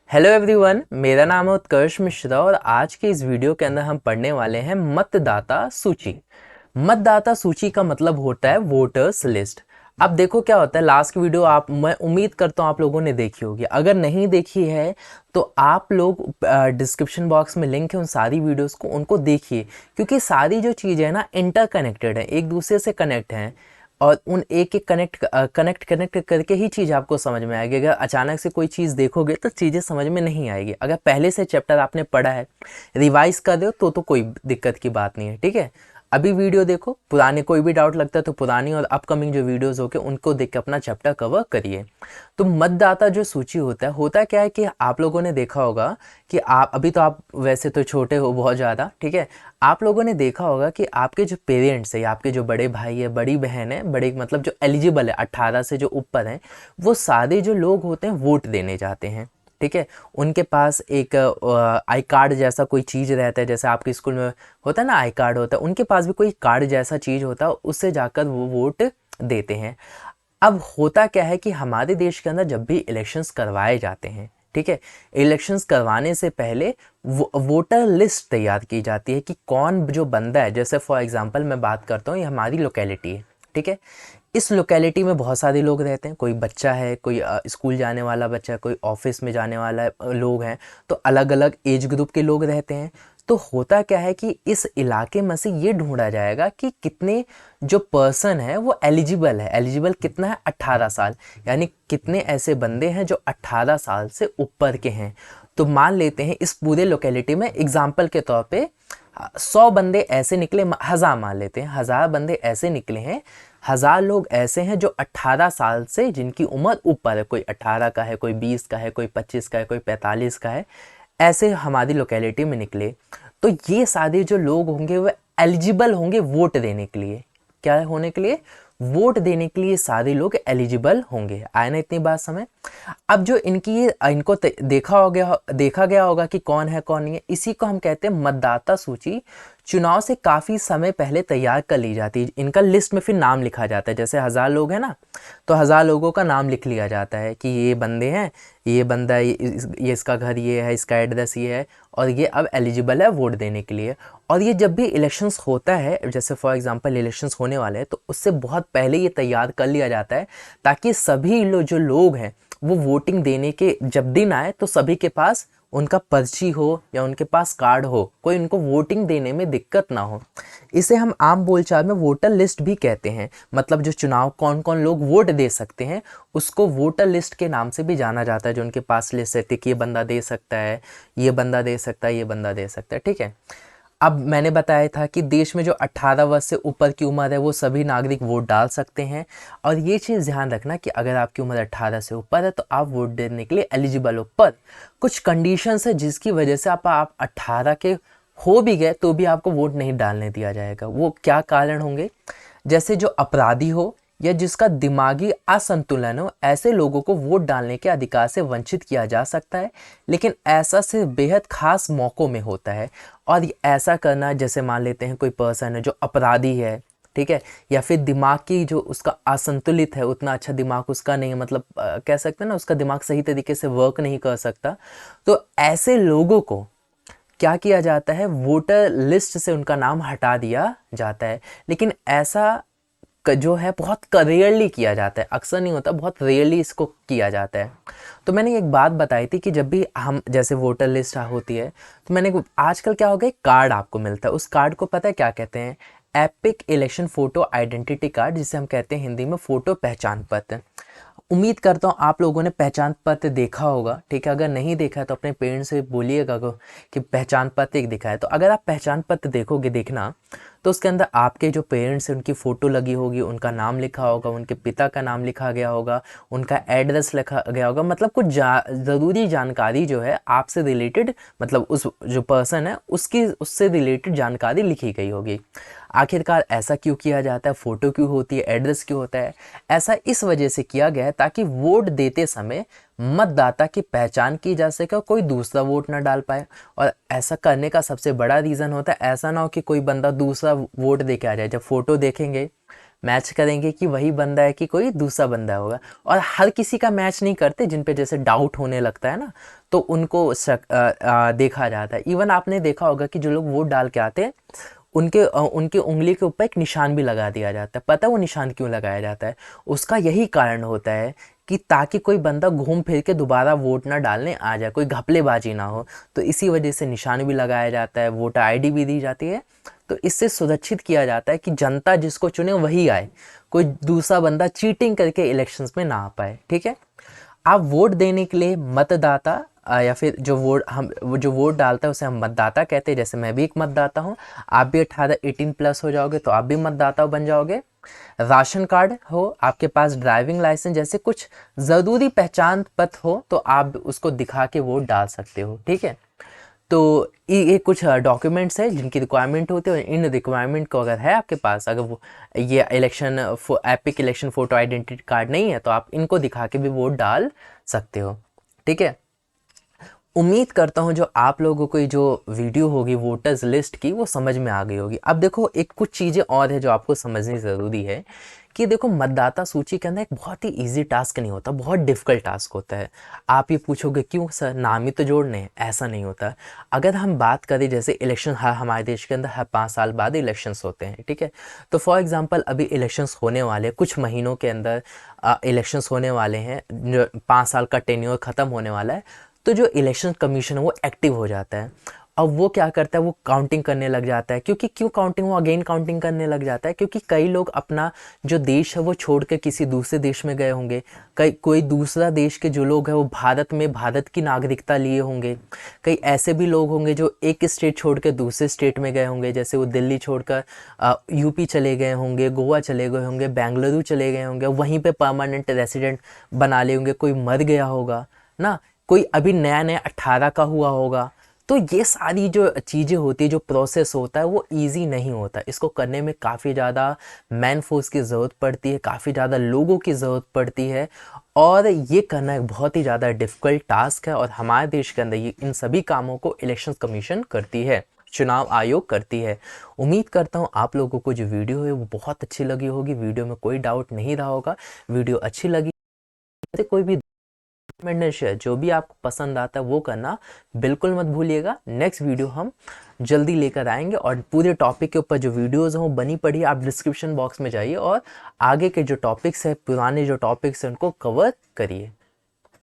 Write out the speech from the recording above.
Hello everyone, मेरा नाम है उत्कर्ष मिश्रा और आज के इस वीडियो के अंदर हम पढ़ने वाले हैं मतदाता सूची। मतदाता सूची का मतलब होता है वोटर्स लिस्ट। अब देखो क्या होता है, लास्ट की वीडियो मैं उम्मीद करता हूँ आप लोगों ने देखी होगी। अगर नहीं देखी है तो आप लोग डिस्क्रिप्शन बॉक्स में लिंक है उन सारी वीडियोस को, उनको देखिए, क्योंकि सारी जो चीज़ें हैं ना इंटरकनेक्टेड है, एक दूसरे से कनेक्ट हैं। और उन एक एक कनेक्ट करके ही चीज़ आपको समझ में आएगी। अगर अचानक से कोई चीज़ देखोगे तो चीज़ें समझ में नहीं आएगी। अगर पहले से चैप्टर आपने पढ़ा है, रिवाइज कर दो तो कोई दिक्कत की बात नहीं है, ठीक है। अभी वीडियो देखो, पुराने कोई भी डाउट लगता है तो पुरानी और अपकमिंग जो वीडियोस होके उनको देख के अपना चैप्टर कवर करिए। तो मतदाता जो सूची होता है क्या है कि आप लोगों ने देखा होगा कि आप अभी तो आप वैसे तो छोटे हो बहुत ज़्यादा, ठीक है। आप लोगों ने देखा होगा कि आपके जो पेरेंट्स है या आपके जो बड़े भाई है, बड़ी बहन है, बड़े मतलब जो एलिजिबल है 18 से जो ऊपर हैं, वो सारे जो लोग होते हैं वोट देने जाते हैं, ठीक है। उनके पास एक आई कार्ड जैसा कोई चीज़ रहता है, जैसे आपके स्कूल में होता है ना आई कार्ड होता है, उनके पास भी कोई कार्ड जैसा चीज़ होता है, उससे जाकर वो वोट देते हैं। अब होता क्या है कि हमारे देश के अंदर जब भी इलेक्शंस करवाए जाते हैं, ठीक है, इलेक्शंस करवाने से पहले वोटर लिस्ट तैयार की जाती है कि कौन जो बंदा है। जैसे फॉर एग्जांपल मैं बात करता हूँ, ये हमारी लोकेलिटी है, ठीक है। इस लोकेलिटी में बहुत सारे लोग रहते हैं, कोई बच्चा है, कोई स्कूल जाने वाला बच्चा है, कोई ऑफिस में जाने वाला लोग हैं, तो अलग अलग एज ग्रुप के लोग रहते हैं। तो होता क्या है कि इस इलाके में से ये ढूंढा जाएगा कि कितने जो पर्सन है वो एलिजिबल है। एलिजिबल कितना है? 18 साल। यानी कितने ऐसे बंदे हैं जो 18 साल से ऊपर के हैं। तो मान लेते हैं इस पूरे लोकेलिटी में एग्जाम्पल के तौर पे 100 बंदे ऐसे निकले, 1000 मान लेते हैं, 1000 बंदे ऐसे निकले हैं, 1000 लोग ऐसे हैं जो 18 साल से जिनकी उम्र ऊपर है। कोई 18 का है, कोई 20 का है, कोई 25 का है, कोई 45 का है, ऐसे हमारी लोकेलिटी में निकले। तो ये सारे जो लोग होंगे वो एलिजिबल होंगे वोट देने के लिए। क्या होने के लिए? वोट देने के लिए सारे लोग एलिजिबल होंगे। आए ना इतनी बात समझ? अब जो इनको देखा गया होगा कि कौन है कौन नहीं है, इसी को हम कहते हैं मतदाता सूची। चुनाव से काफी समय पहले तैयार कर ली जाती है। इनका लिस्ट में फिर नाम लिखा जाता है। जैसे 1000 लोग हैं ना, तो 1000 लोगों का नाम लिख लिया जाता है कि ये बंदे हैं, ये बंदा ये इसका घर ये है, इसका एड्रेस ये है, और ये अब एलिजिबल है वोट देने के लिए। और ये जब भी इलेक्शंस होता है, जैसे फॉर एग्जांपल इलेक्शंस होने वाले हैं, तो उससे बहुत पहले ये तैयार कर लिया जाता है, ताकि सभी जो लोग हैं वो वोटिंग देने के जब दिन आए तो सभी के पास उनका पर्ची हो या उनके पास कार्ड हो, कोई उनको वोटिंग देने में दिक्कत ना हो। इसे हम आम बोलचाल में वोटर लिस्ट भी कहते हैं। मतलब जो चुनाव कौन कौन लोग वोट दे सकते हैं उसको वोटर लिस्ट के नाम से भी जाना जाता है। जो उनके पास लिस्ट है कि ये बंदा दे सकता है, ये बंदा दे सकता है, ये बंदा दे सकता है, ठीक है। अब मैंने बताया था कि देश में जो 18 वर्ष से ऊपर की उम्र है वो सभी नागरिक वोट डाल सकते हैं। और ये चीज़ ध्यान रखना कि अगर आपकी उम्र 18 से ऊपर है तो आप वोट देने के लिए एलिजिबल हो, पर कुछ कंडीशंस है जिसकी वजह से आप 18 के हो भी गए तो भी आपको वोट नहीं डालने दिया जाएगा। वो क्या कारण होंगे? जैसे जो अपराधी हो या जिसका दिमागी असंतुलन हो, ऐसे लोगों को वोट डालने के अधिकार से वंचित किया जा सकता है, लेकिन ऐसा सिर्फ बेहद खास मौक़ों में होता है। और ऐसा करना, जैसे मान लेते हैं कोई पर्सन है जो अपराधी है, ठीक है, या फिर दिमाग की जो उसका असंतुलित है, उतना अच्छा दिमाग उसका नहीं है, मतलब कह सकते हैं ना उसका दिमाग सही तरीके से वर्क नहीं कर सकता, तो ऐसे लोगों को क्या किया जाता है? वोटर लिस्ट से उनका नाम हटा दिया जाता है। लेकिन ऐसा जो है बहुत रेयरली किया जाता है, अक्सर नहीं होता, बहुत रेयरली इसको किया जाता है। तो मैंने एक बात बताई थी कि जब भी हम जैसे वोटर लिस्ट होती है तो मैंने आजकल क्या हो गया, कार्ड आपको मिलता है। उस कार्ड को पता है क्या कहते हैं? Epic election photo identity card, जिसे हम कहते हैं हिंदी में फोटो पहचान पत्र। उम्मीद करता हूँ आप लोगों ने पहचान पत्र देखा होगा, ठीक है। अगर नहीं देखा है तो अपने पेरेंट्स से बोलिएगा कि पहचान पत्र एक दिखा है। तो अगर आप पहचान पत्र देखोगे, देखना, तो उसके अंदर आपके जो पेरेंट्स हैं उनकी फ़ोटो लगी होगी, उनका नाम लिखा होगा, उनके पिता का नाम लिखा गया होगा, उनका एड्रेस लिखा गया होगा। मतलब कुछ ज़रूरी जानकारी जो है आपसे रिलेटेड, मतलब उस जो पर्सन है उसकी उससे रिलेटेड जानकारी लिखी गई होगी। आखिरकार ऐसा क्यों किया जाता है? फ़ोटो क्यों होती है? एड्रेस क्यों होता है? ऐसा इस वजह से किया गया है ताकि वोट देते समय मतदाता की पहचान की जा सके, कोई दूसरा वोट ना डाल पाए। और ऐसा करने का सबसे बड़ा रीज़न होता है ऐसा ना हो कि कोई बंदा दूसरा वोट दे के आ जाए। जब फोटो देखेंगे मैच करेंगे कि वही बंदा है कि कोई दूसरा बंदा होगा। और हर किसी का मैच नहीं करते, जिन पे जैसे डाउट होने लगता है ना, तो उनको देखा जाता है। इवन आपने देखा होगा कि जो लोग वोट डाल के आते हैं उनके उंगली के ऊपर एक निशान भी लगा दिया जाता है। पता है वो निशान क्यों लगाया जाता है? उसका यही कारण होता है कि ताकि कोई बंदा घूम फिर के दोबारा वोट ना डालने आ जाए, कोई घपलेबाजी ना हो। तो इसी वजह से निशान भी लगाया जाता है, वोटर आईडी भी दी जाती है। तो इससे सुरक्षित किया जाता है कि जनता जिसको चुने वही आए, कोई दूसरा बंदा चीटिंग करके इलेक्शंस में ना आ पाए। ठीक है, आप वोट देने के लिए मतदाता या फिर जो वोट डालता है उसे हम मतदाता कहते हैं। जैसे मैं भी एक मतदाता हूँ, आप भी 18+ हो जाओगे तो आप भी मतदाता बन जाओगे। राशन कार्ड हो आपके पास, ड्राइविंग लाइसेंस जैसे कुछ ज़रूरी पहचान पत्र हो तो आप उसको दिखा के वोट डाल सकते हो। ठीक है, तो ये कुछ डॉक्यूमेंट्स है जिनकी रिक्वायरमेंट होती है। इन रिक्वायरमेंट को अगर है आपके पास, अगर वो ये epic election photo identity card नहीं है तो आप इनको दिखा के भी वोट डाल सकते हो। ठीक है, उम्मीद करता हूँ जो आप लोगों को ये जो वीडियो होगी वोटर्स लिस्ट की वो समझ में आ गई होगी। अब देखो एक कुछ चीज़ें और है जो आपको समझनी ज़रूरी है कि देखो मतदाता सूची के अंदर एक बहुत ही इजी टास्क नहीं होता, बहुत डिफिकल्ट टास्क होता है। आप ये पूछोगे क्यों सर, नाम ही तो जोड़ने हैं? ऐसा नहीं होता। अगर हम बात करें जैसे इलेक्शन हमारे देश के अंदर हर 5 साल बाद इलेक्शंस होते हैं। ठीक है, तो फॉर एग्जांपल अभी इलेक्शंस होने वाले कुछ महीनों के अंदर इलेक्शंस होने वाले हैं, जो 5 साल का टेन्योर ख़त्म होने वाला है। तो जो इलेक्शन कमीशन है वो एक्टिव हो जाता है। अब वो क्या करता है, वो काउंटिंग करने लग जाता है। क्यों काउंटिंग, वो अगेन काउंटिंग करने लग जाता है क्योंकि कई लोग अपना जो देश है वो छोड़ के किसी दूसरे देश में गए होंगे। कोई दूसरा देश के जो लोग हैं वो भारत की नागरिकता लिए होंगे। कई ऐसे भी लोग होंगे जो एक स्टेट छोड़ के दूसरे स्टेट में गए होंगे, जैसे वो दिल्ली छोड़कर यूपी चले गए होंगे, गोवा चले गए होंगे, बेंगलुरु चले गए होंगे, वहीं पे परमानेंट रेसिडेंट बना लिए होंगे। कोई मर गया होगा ना, कोई अभी नया नया 18 का हुआ होगा। तो ये सारी जो चीज़ें होती है, जो प्रोसेस होता है वो इजी नहीं होता। इसको करने में काफ़ी ज़्यादा मैन फोर्स की ज़रूरत पड़ती है, काफ़ी ज़्यादा लोगों की ज़रूरत पड़ती है, और ये करना एक बहुत ही ज़्यादा डिफ़िकल्ट टास्क है। और हमारे देश के अंदर ये इन सभी कामों को इलेक्शन कमीशन करती है, चुनाव आयोग करती है। उम्मीद करता हूँ आप लोगों को जो वीडियो है वो बहुत अच्छी लगी होगी, वीडियो में कोई डाउट नहीं रहा होगा। वीडियो अच्छी लगी तो कोई भी शेयर जो भी आपको पसंद आता है वो करना बिल्कुल मत भूलिएगा। नेक्स्ट वीडियो हम जल्दी लेकर आएंगे, और पूरे टॉपिक के ऊपर जो वीडियोस हैं वो बनी पड़ी है, आप डिस्क्रिप्शन बॉक्स में जाइए और आगे के जो टॉपिक्स है, पुराने जो टॉपिक्स हैं उनको कवर करिए।